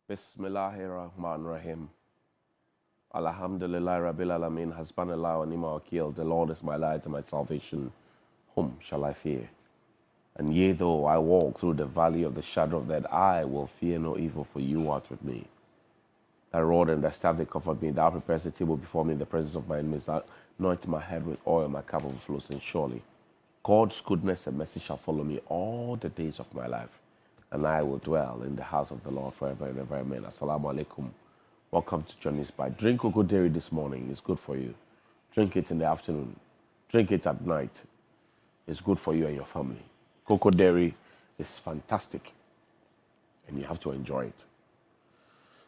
Bismillahirrahmanirrahim. Alhamdulillah Rabbil Alameen. Hasbanallah wa ni'mal wakeel. The Lord is my light and my salvation. Whom shall I fear? And yea, though I walk through the valley of the shadow of death, I will fear no evil, for you art with me. Thy rod and thy staff, they comfort me. Thou preparest a table before me in the presence of my enemies. Thou anoint my head with oil, my cup overflows, and surely God's goodness and mercy shall follow me all the days of my life, and I will dwell in the house of the Lord forever and ever. Amen. Assalamu alaikum. Welcome to Johnnie's Bite. Drink cocoa dairy this morning. It's good for you. Drink it in the afternoon. Drink it at night. It's good for you and your family. Cocoa dairy is fantastic, and you have to enjoy it.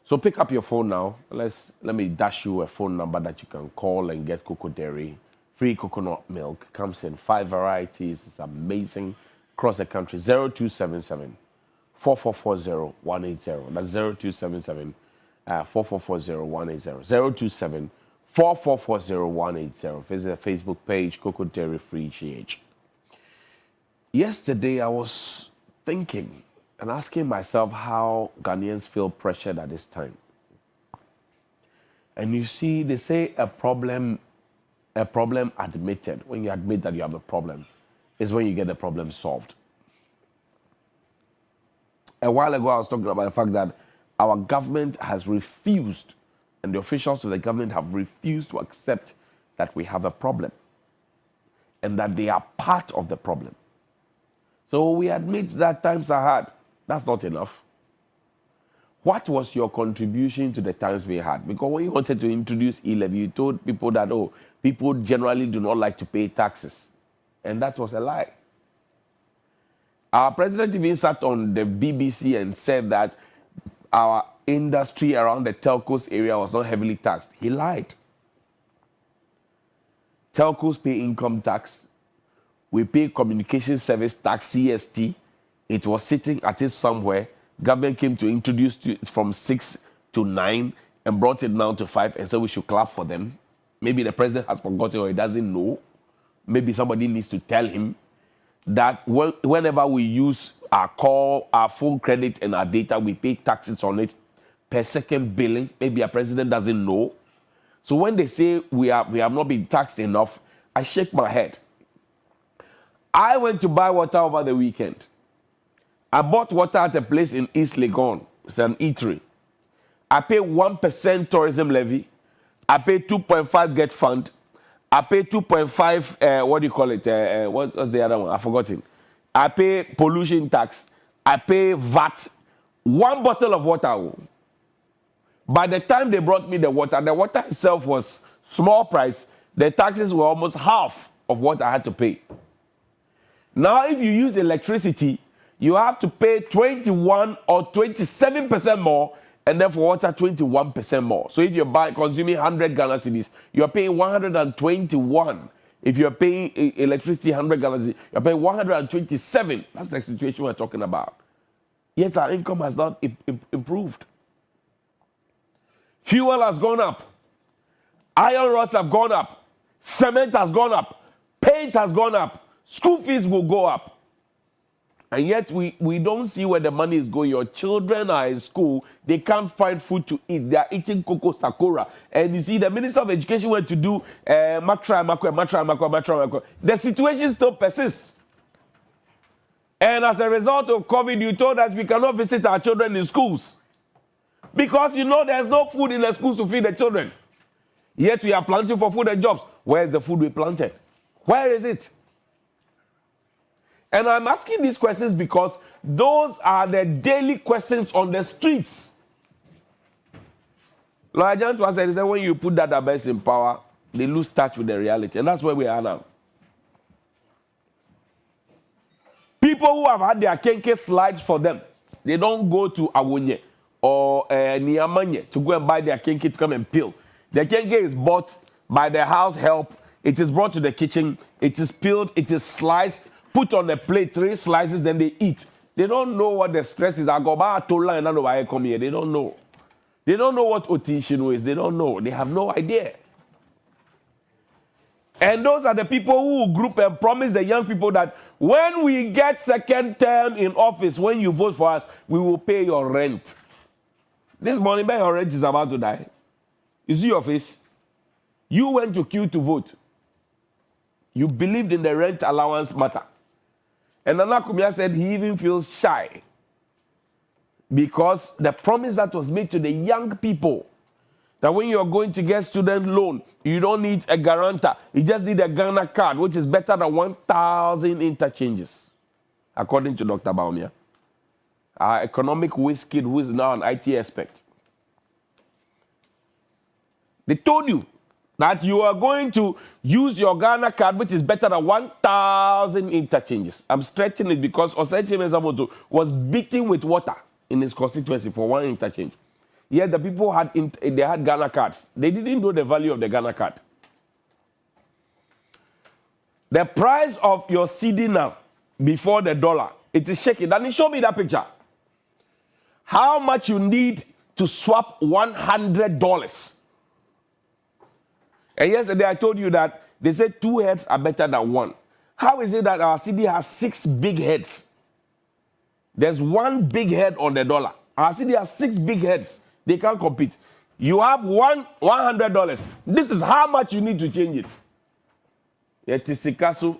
So pick up your phone now. Let me dash you a phone number that you can call and get cocoa dairy. Free coconut milk. Comes in 5 varieties. It's amazing. Across the country. 0277 4440 180. That's 0277 4440 180. 027 4440 180. Visit the Facebook page, Cocoa Dairy Free GH. Yesterday, I was thinking and asking myself how Ghanaians feel pressured at this time. And you see, they say a problem admitted. When you admit that you have a problem, is when you get the problem solved. A while ago, I was talking about the fact that our government has refused, and the officials of the government have refused to accept that we have a problem and that they are part of the problem. So we admit that times are hard. That's not enough. What was your contribution to the times we had? Because when you wanted to introduce e-levy, you told people that, people generally do not like to pay taxes. And that was a lie. Our president even sat on the BBC and said that our industry around the telcos area was not heavily taxed. He lied. Telcos pay income tax. We pay communication service tax, CST. It was sitting at it somewhere. Government came to introduce it from 6 to 9 and brought it down to 5 and said we should clap for them. Maybe the president has forgotten or he doesn't know. Maybe somebody needs to tell him that whenever we use our call, our phone credit and our data, we pay taxes on it per second billing. Maybe our president doesn't know. So when they say we have not been taxed enough, I shake my head. I went to buy water over the weekend. I bought water at a place in East Legon. It's an eatery. I pay 1% tourism levy. I pay 2.5 get fund. I pay 2.5, what's the other one? I've forgotten. I pay pollution tax. I pay VAT. 1 bottle of water. By the time they brought me the water itself was small price. The taxes were almost half of what I had to pay. Now, if you use electricity, you have to pay 21 or 27% more, and then for water, 21% more. So if you're consuming 100 Ghana cedis, you're paying 121. If you're paying electricity 100 Ghana cedis, you're paying 127. That's the situation we're talking about. Yet our income has not improved. Fuel has gone up. Iron rods have gone up. Cement has gone up. Paint has gone up. School fees will go up. And yet we don't see where the money is going. Your children are in school. They can't find food to eat. They are eating cocoa sakura. And you see the Minister of Education went to do matra. The situation still persists. And as a result of COVID, you told us we cannot visit our children in schools. Because there's no food in the schools to feed the children. Yet we are planting for food and jobs. Where is the food we planted? Where is it? And I'm asking these questions because those are the daily questions on the streets. Like John was said, when you put that best in power, they lose touch with the reality. And that's where we are now. People who have had their kenke slides for them, they don't go to Awonye or Niamanye to go and buy their kenke to come and peel. The kenke is bought by the house help. It is brought to the kitchen. It is peeled. It is sliced. Put on a plate, 3 slices, then they eat. They don't know what the stress is. I go back to line and I come here. They don't know. They don't know what otishin is. They don't know. They have no idea. And those are the people who group and promise the young people that when we get second term in office, when you vote for us, we will pay your rent. This morning, your rent is about to die. You see your face? You went to queue to vote. You believed in the rent allowance matter. And Nana Kumia said he even feels shy because the promise that was made to the young people that when you're going to get student loan, you don't need a guarantor. You just need a Ghana card, which is better than 1,000 interchanges, according to Dr. Baumia, our economic whiz kid who is now an IT expert. They told you that you are going to use your Ghana card, which is better than 1,000 interchanges. I'm stretching it because Osechi Mezamoto was beaten with water in his constituency for one interchange. Yet the people had Ghana cards. They didn't know the value of the Ghana card. The price of your CD now, before the dollar, it is shaking. Then show me that picture. How much you need to swap $100. And yesterday I told you that they said 2 heads are better than 1. How is it that our CD has 6 big heads? There's 1 big head on the dollar. Our CD has 6 big heads. They can't compete. You have $100. This is how much you need to change it. Yetisikasu,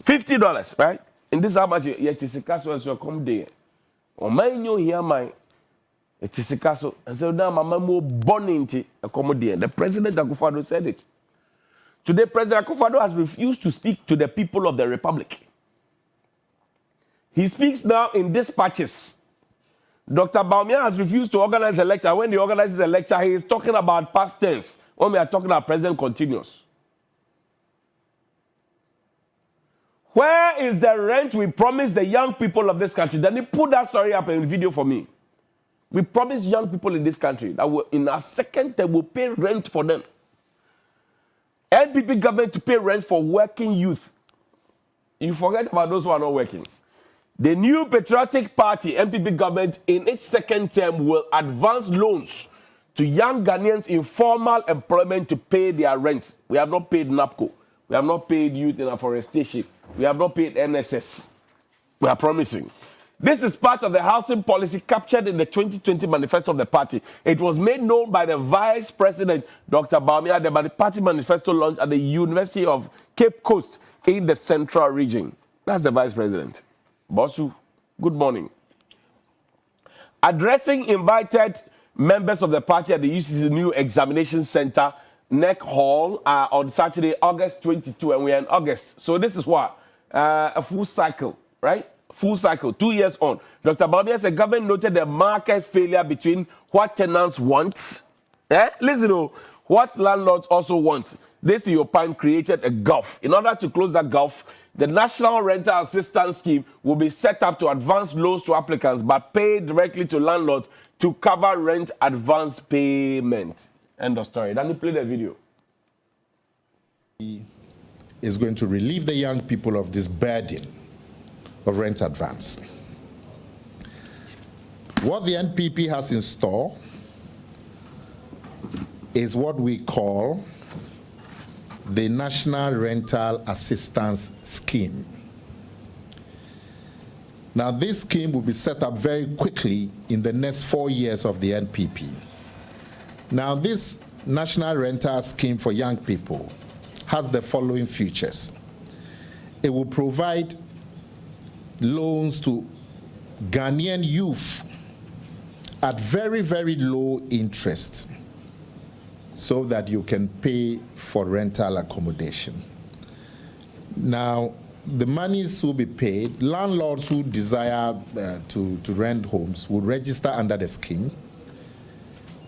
$50, right? And this is how much Yetisikasu as you come there. Or mine you hear my Yetisikasu. And so now my mama born into a comedian. The President Akufo-Addo said it. Today, President Akufo-Addo has refused to speak to the people of the Republic. He speaks now in dispatches. Dr. Baumia has refused to organize a lecture. When he organizes a lecture, he is talking about past tense. When we are talking about present continuous. Where is the rent we promised the young people of this country? Then he put that story up in video for me. We promised young people in this country that in our second term we'll pay rent for them. NPP government to pay rent for working youth. You forget about those who are not working. The new patriotic party, NPP government, in its second term will advance loans to young Ghanaians in formal employment to pay their rent. We have not paid NAPCO. We have not paid youth in afforestation. We have not paid NSS. We are promising. This is part of the housing policy captured in the 2020 manifesto of the party. It was made known by the Vice President, Dr. Baumia, by the party manifesto launched at the University of Cape Coast in the Central Region. That's the Vice President. Bosu, good morning. Addressing invited members of the party at the UCC New Examination Center, NEC Hall, on Saturday, August 22, and we are in August. So this is what? A full cycle, right? Full cycle, 2 years on. Dr. Baumia said government noted the market failure between what tenants want, listen, what landlords also want. This European created a gulf. In order to close that gulf, the National Rental Assistance Scheme will be set up to advance loans to applicants but pay directly to landlords to cover rent advance payment. End of story. Then you play the video. He is going to relieve the young people of this burden of rent advance. What the NPP has in store is what we call the National Rental Assistance Scheme. Now, this scheme will be set up very quickly in the next 4 years of the NPP. Now, this National Rental Scheme for young people has the following features. It will provide loans to Ghanaian youth at very, very low interest, so that you can pay for rental accommodation. Now, the monies will be paid. Landlords who desire to rent homes will register under the scheme.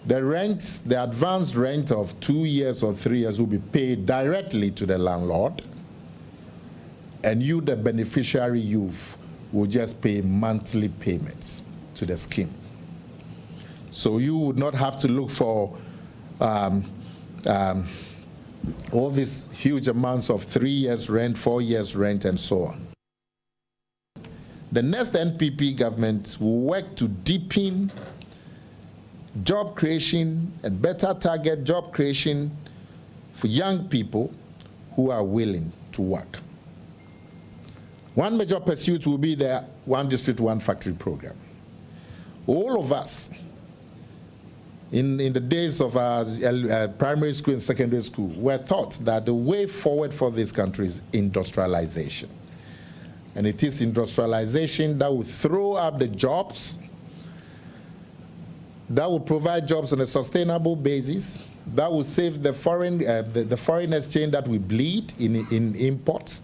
The rent, the advanced rent of 2 years or 3 years will be paid directly to the landlord, and you, the beneficiary youth, will just pay monthly payments to the scheme. So you would not have to look for all these huge amounts of 3 years rent, 4 years rent, and so on. The next NPP government will work to deepen job creation and better target job creation for young people who are willing to work. One major pursuit will be the One District, One Factory program. All of us in the days of our primary school and secondary school, we're taught that the way forward for this country is industrialization. And it is industrialization that will throw up the jobs, that will provide jobs on a sustainable basis, that will save the foreign exchange that we bleed in imports,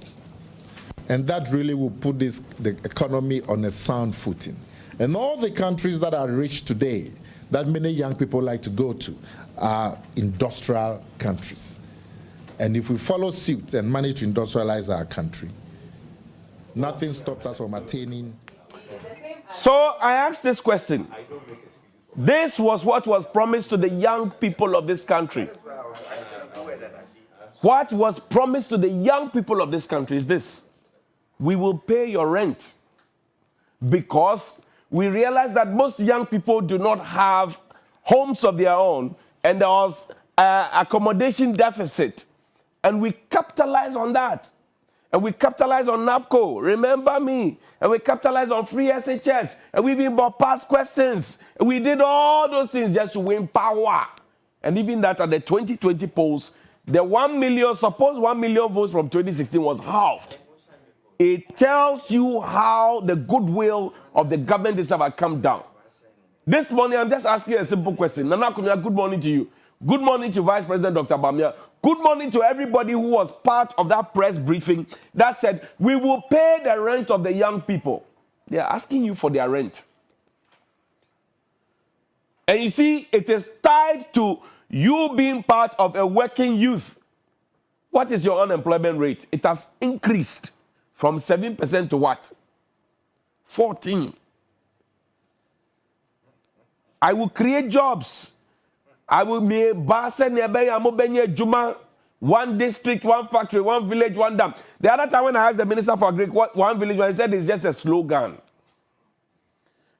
and that really will put the economy on a sound footing. And all the countries that are rich today, that many young people like to go to, are industrial countries. And if we follow suit and manage to industrialize our country, nothing stops us from attaining. So I asked this question. This was what was promised to the young people of this country. What was promised to the young people of this country is this: we will pay your rent. Because we realize that most young people do not have homes of their own, and there was accommodation deficit. And we capitalize on that. And we capitalize on NAPCO, remember me. And we capitalize on free SHS. And we even bought past questions. And we did all those things just to win power. And even that at the 2020 polls, the 1 million, suppose 1 million votes from 2016 was halved. It tells you how the goodwill of the government itself had come down. This morning, I'm just asking a simple question. Nana Kunya, good morning to you. Good morning to Vice President Dr. Bamia. Good morning to everybody who was part of that press briefing that said, we will pay the rent of the young people. They are asking you for their rent. And you see, it is tied to you being part of a working youth. What is your unemployment rate? It has increased from 7% to what? 14%. I will create jobs. I will be one district, one factory, one village, one dam. The other time when I asked the Minister for Agriculture, one village, he said it's just a slogan.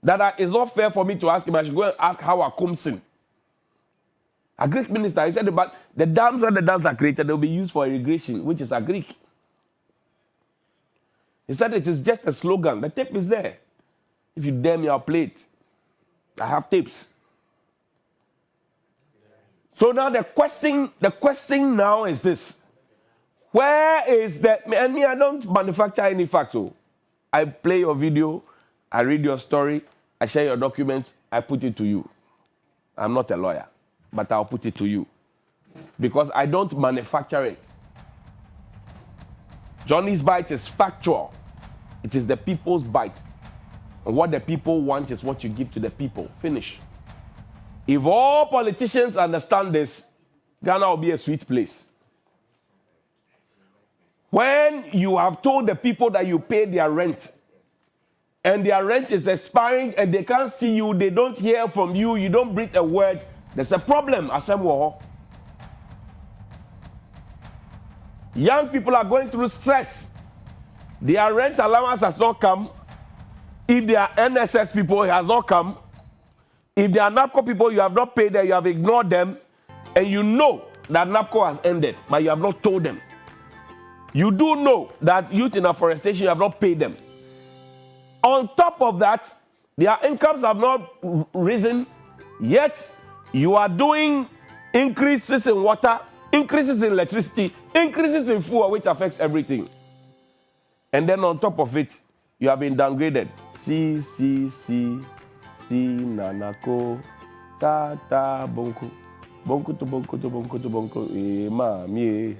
That is not fair for me to ask him. I should go and ask how I come in. A Greek minister, he said, but the dams, when the dams are created, they'll be used for irrigation, which is a Greek. He said it is just a slogan. The tape is there. If you dare me, I'll play it. I have tapes. So now the question now is this: where is the? And me, I don't manufacture any facts. So I play your video, I read your story, I share your documents, I put it to you. I'm not a lawyer, but I'll put it to you because I don't manufacture it. Johnny's bite is factual. It is the people's bite. And what the people want is what you give to the people. Finish. If all politicians understand this, Ghana will be a sweet place. When you have told the people that you pay their rent, and their rent is expiring, and they can't see you, they don't hear from you, you don't breathe a word, there's a problem. Young people are going through stress. Their rent allowance has not come. If they are NSS people, it has not come. If they are NAPCO people, you have not paid them, you have ignored them, and you know that NAPCO has ended, but you have not told them. You do know that youth in afforestation, you have not paid them. On top of that, their incomes have not risen, yet you are doing increases in water, increases in electricity, increases in fuel, which affects everything. And then on top of it, you have been downgraded. C, nanako, ta, bonko. Bonko to bonko to bonko to bonko. Ma, mi,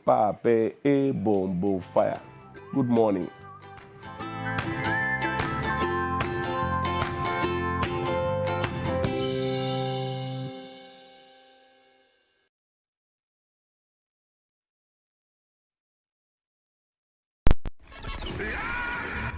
pa, pe, bombo, fire. Good morning.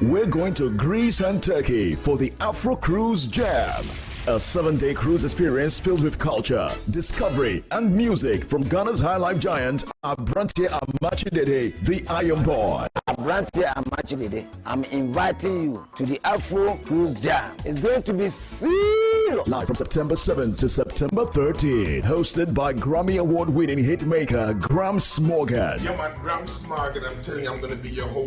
We're going to Greece and Turkey for the Afro Cruise Jam. A 7-day cruise experience filled with culture, discovery, and music from Ghana's high life giant, Abrante Amachidede, the Iron Boy. Abrante Amachidede, I'm inviting you to the Afro Cruise Jam. It's going to be serious. Live from September 7th to September 13th. Hosted by Grammy Award winning hitmaker Grams Morgan. Yeah, man, Grams Morgan, I'm telling you, I'm going to be your host.